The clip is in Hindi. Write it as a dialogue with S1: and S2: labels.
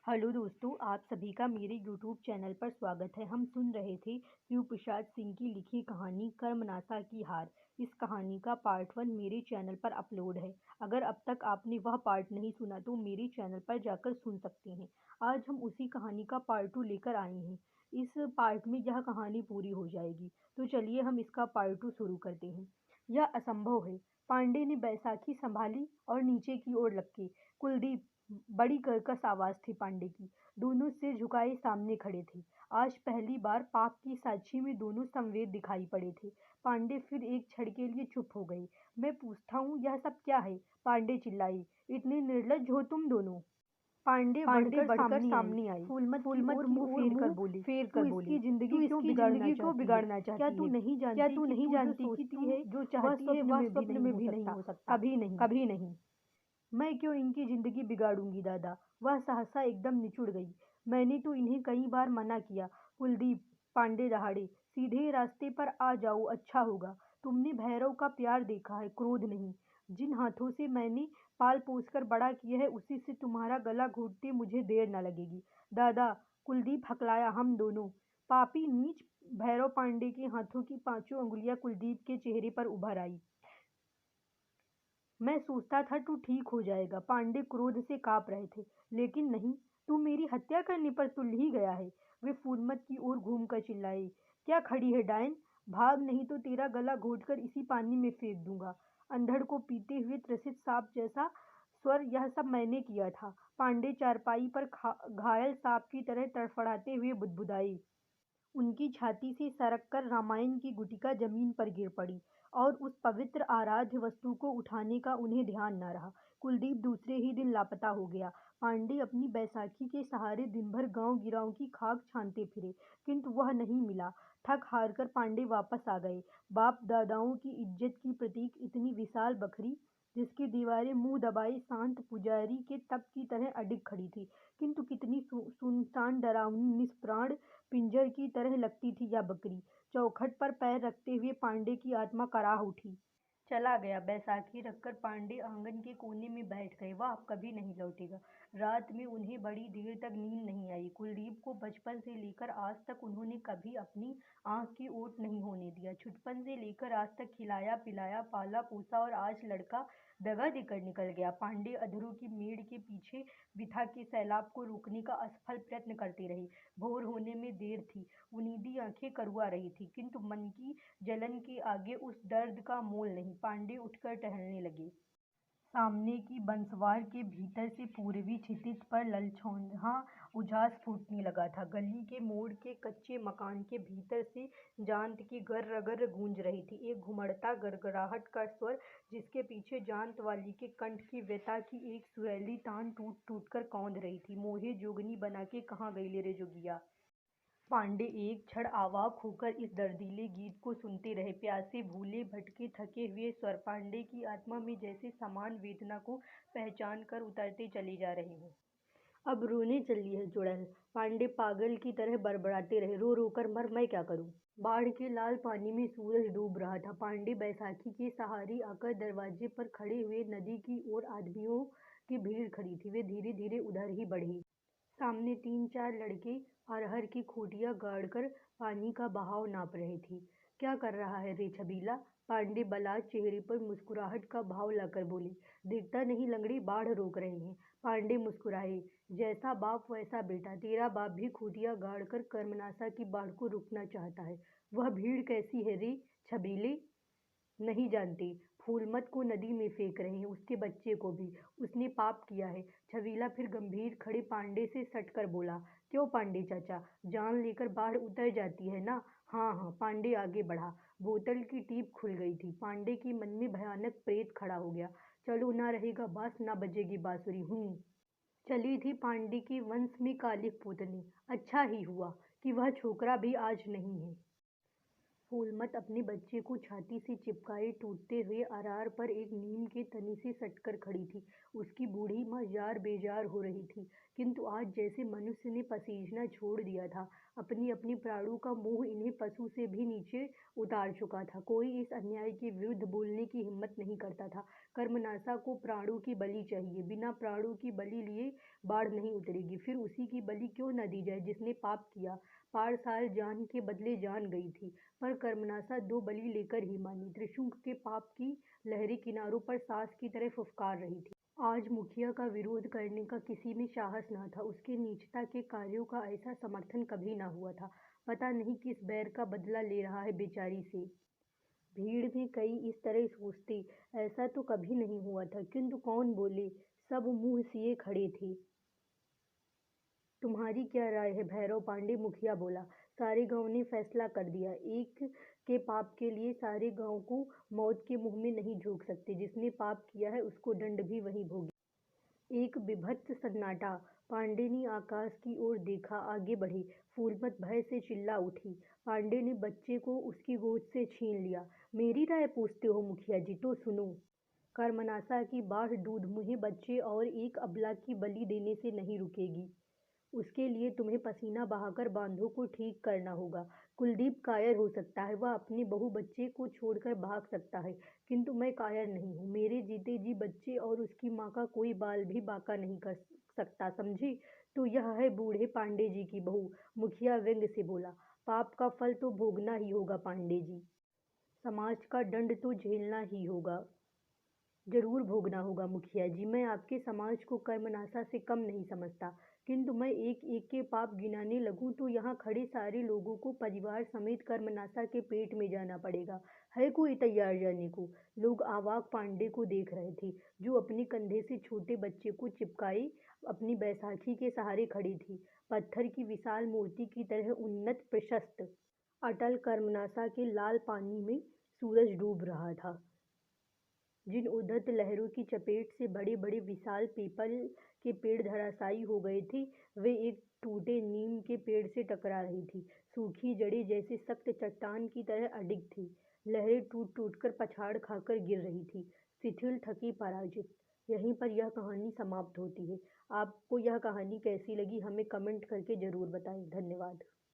S1: हेलो दोस्तों, आप सभी का मेरे यूट्यूब चैनल पर स्वागत है। हम सुन रहे थे शिव प्रसाद सिंह की लिखी कहानी कर्मनाशा की हार। इस कहानी का पार्ट 1 मेरे चैनल पर अपलोड है। अगर अब तक आपने वह पार्ट नहीं सुना तो मेरे चैनल पर जाकर सुन सकते हैं। आज हम उसी कहानी का पार्ट 2 लेकर आए हैं। इस पार्ट में यह कहानी पूरी हो जाएगी। तो चलिए हम इसका पार्ट 2 शुरू करते हैं। यह असंभव है। पांडे ने बैसाखी संभाली और नीचे की ओर लपकी। कुलदीप, बड़ी कर्कश आवाज थी पांडे की। दोनों सिर झुकाए सामने खड़े थे। आज पहली बार पाप की साक्षी में दोनों संवेद दिखाई पड़े थे। पांडे फिर एक क्षण के लिए चुप हो गए। मैं पूछता हूँ यह सब क्या है? पांडे चिल्लाए। इतने निर्लज्ज हो तुम दोनों? पांडे बढ़कर सामने आई। फूलमत की ओर मुंह फेर कर बोली, तू इसकी जिंदगी क्यों बिगाड़ना चाहती है? क्या तू नहीं जानती कि तू जो चाहती है वह स्वप्न में भी नहीं हो सकता? कभी नहीं। मैं क्यों इनकी जिंदगी बिगाड़ूंगी दादा? वह सहसा एकदम निचुड़ गई। मैंने तो इन्हें कई बार मना किया। कुलदीप, पांडे दहाड़े, सीधे रास्ते पर आ जाओ, अच्छा होगा। तुमने भैरव का प्यार देखा है, क्रोध नहीं। जिन हाथों से मैंने पाल पोस कर बड़ा किया है उसी से तुम्हारा गला घोटते मुझे देर न लगेगी। दादा, कुलदीप हकलाया, हम दोनों पापी नीच। भैरव पांडे के हाथों की पांचों अंगुलियां कुलदीप के चेहरे पर उभर आई। मैं सोचता था तू ठीक हो जाएगा। पांडे क्रोध से कांप रहे थे। लेकिन नहीं, तू मेरी हत्या करने पर तुल ही गया है। वे फूलमत की ओर घूमकर चिल्लाए, क्या खड़ी है डायन? भाग, नहीं तो तेरा गला घोटकर इसी पानी में फेंक दूंगा। अंधड़ को पीते हुए त्रसित सांप जैसा स्वर, यह सब मैंने किया था। पांडे चारपाई पर घायल सांप की तरह तड़फड़ाते हुए बुदबुदाए। उनकी छाती से सरककर रामायण की गुटिका जमीन पर गिर पड़ी और उस पवित्र आराध्य वस्तु को उठाने का उन्हें ध्यान न रहा। कुलदीप दूसरे ही दिन लापता हो गया। पांडे अपनी बैसाखी के सहारे दिन भर गांव गिरांव की खाक छानते फिरे, किंतु वह नहीं मिला। थक हार कर पांडे वापस आ गए। बाप दादाओं की इज्जत की प्रतीक इतनी विशाल बखरी, जिसकी दीवारें मुंह दबाए शांत पुजारी के तप की तरह अडिग खड़ी थी, किंतु कितनी सुनसान, डरावनी, निष्प्राण पिंजर की तरह लगती थी यह बकरी। चौखट पर पैर रखते हुए पांडे की आत्मा कराह उठी। चला गया। बैसाखी रखकर पांडे आंगन के कोने में बैठ गए। वह अब कभी नहीं लौटेगा। रात में उन्हें बड़ी देर तक नींद नहीं आई। कुलदीप को बचपन से लेकर आज तक उन्होंने कभी अपनी आंख की ओट नहीं होने दिया। छुटपन से लेकर आज तक खिलाया पिलाया पाला पोसा, और आज लड़का दगा देकर निकल गया। पांडे अधरों की मेड़ के पीछे बिथा के सैलाब को रोकने का असफल प्रयत्न करते रहे। भोर होने में देर थी। उनीदी आंखें करुआ रही थी, किंतु मन की जलन के आगे उस दर्द का मोल नहीं। पांडे उठकर टहलने लगे। सामने की बंसवार के भीतर से पूर्वी क्षितिज पर ललछौंधा उजास फूटने लगा था। गली के मोड़ के कच्चे मकान के भीतर से जांत की गर्र गर्र गूंज रही थी, एक घुमड़ता गड़गड़ाहट का स्वर, जिसके पीछे जांत वाली के कंठ की व्यथा की एक सुरीली तान टूट टूट कर कौंध रही थी। मोहे जोगनी बना के कहाँ गई रे जोगिया? पांडे एक क्षण अवाक होकर इस दर्दीले गीत को सुनते रहे। प्यासे, भूले, भटके, थके हुए स्वर पांडे की आत्मा में जैसे समान वेदना को पहचान कर उतरते चले जा रहे हों। अब रोने चली है चुड़ैल। पांडे पागल की तरह बड़बड़ाते रहे, रो रो कर मर, मैं क्या करूं? बाढ़ के लाल पानी में सूरज डूब रहा था। पांडे बैसाखी के सहारे आकर दरवाजे पर खड़े हुए। नदी की ओर आदमियों की भीड़ खड़ी थी। वे धीरे धीरे उधर ही बढ़े। सामने 3-4 लड़के अरहर की खूंटियां गाड़कर पानी का बहाव नाप रहे थे। क्या कर रहा है रे छबीला? पांडे बलात् चेहरे पर मुस्कुराहट का भाव लाकर बोले। देखता नहीं लंगड़े, बाढ़ रोक रहे हैं। पांडे मुस्कुराए। जैसा बाप वैसा बेटा। तेरा बाप भी खूंटियां गाड़कर कर्मनाशा की बाढ़ को रोकना चाहता है। वह भीड़ कैसी है रे छबीले? नहीं जानते। फूलमत को नदी में फेंक रहे हैं, उसके बच्चे को भी। उसने पाप किया है। छबीला फिर गंभीर खड़े पांडे से सटकर बोला। क्यों पांडे चाचा, जान लेकर बाढ़ उतर जाती है ना? हाँ हाँ, पांडे आगे बढ़ा। बोतल की टीप खुल गई थी। पांडे के मन में भयानक प्रेत खड़ा हो गया। चलो, ना रहेगा बांस ना बजेगी बांसुरी। चली थी पांडे के वंश में कालिख पोतने। अच्छा ही हुआ कि वह छोकरा भी आज नहीं है। फूलमत अपने बच्चे को छाती से चिपकाए टूटते हुए अरार पर एक नीम के तने से सटकर खड़ी थी। उसकी बूढ़ी माँ जार बेजार हो रही थी। किंतु आज जैसे मनुष्य ने पसीजना छोड़ दिया था, अपनी अपनी प्राणों का मोह इन्हें पशु से भी नीचे उतार चुका था। कोई इस अन्याय के विरुद्ध बोलने की हिम्मत नहीं करता था। कर्मनाशा को प्राणों की बलि चाहिए, बिना प्राणों की बलि लिए बाढ़ नहीं उतरेगी। फिर उसी की बलि क्यों न दी जाए जिसने पाप किया। पारसाल जान के बदले जान गई थी, पर कर्मनाशा दो बलि लेकर ही मानी। त्रिशंकु के पाप की लहरें किनारों पर सांस की तरह फुफकार रही थी। आज मुखिया का विरोध करने का किसी में साहस न था। उसके नीचता के कार्यों का ऐसा समर्थन कभी न हुआ था। पता नहीं किस बैर का बदला ले रहा है बेचारी से। भीड़ में कई इस तरह सोचते, ऐसा तो कभी नहीं हुआ था। किंतु कौन बोले, सब मुंह सिए खड़े थे। तुम्हारी क्या राय है भैरव पांडे, मुखिया बोला। सारे गांव ने फैसला कर दिया। एक के पाप के लिए सारे गांव को मौत के मुंह में नहीं झोंक सकते। जिसने पाप किया है उसको दंड भी वही भोगे। एक विभत्स सन्नाटा। पांडे ने आकाश की ओर देखा, आगे बढ़े। फूलमत भय से चिल्ला उठी। पांडे ने बच्चे को उसकी गोद से छीन लिया। मेरी राय पूछते हो मुखिया जी, तो सुनो। कर्मनाशा की बाढ़ दूधमुहे बच्चे और एक अबला की बलि देने से नहीं रुकेगी। उसके लिए तुम्हें पसीना बहाकर बांधों को ठीक करना होगा। कुलदीप कायर हो सकता है, वह अपने बहू बच्चे को छोड़कर भाग सकता है, किंतु मैं कायर नहीं हूँ। मेरे जीते जी बच्चे और उसकी माँ का कोई बाल भी बांका नहीं कर सकता, समझे। तो यह है बूढ़े पांडे जी की बहू, मुखिया व्यंग से बोला। पाप का फल तो भोगना ही होगा पांडे जी। समाज का दंड तो झेलना ही होगा। जरूर भोगना होगा मुखिया जी। मैं आपके समाज को कर्मनाशा से कम नहीं समझता, किंतु मैं एक एक के पाप गिनाने लगूं तो यहाँ खड़े सारे लोगों को परिवार समेत कर्मनाशा के पेट में जाना पड़ेगा। है कोई तैयार जाने को। लोग आवाक पांडे को देख रहे थे, जो अपने कंधे से छोटे बच्चे को चिपकाए अपनी बैसाखी के सहारे खड़ी थी, पत्थर की विशाल मूर्ति की तरह उन्नत, प्रशस्त, अटल। कर्मनाशा के लाल पानी में सूरज डूब रहा था। जिन उद्धत लहरों की चपेट से बड़े बड़े विशाल पीपल के पेड़ धराशायी हो गए थे, वे एक टूटे नीम के पेड़ से टकरा रही थी। सूखी जड़ें जैसे सख्त चट्टान की तरह अडिग थी। लहरें टूट टूट कर पछाड़ खाकर गिर रही थी, शिथिल, थकी, पराजित। यहीं पर यह कहानी समाप्त होती है। आपको यह कहानी कैसी लगी हमें कमेंट करके ज़रूर बताएं। धन्यवाद।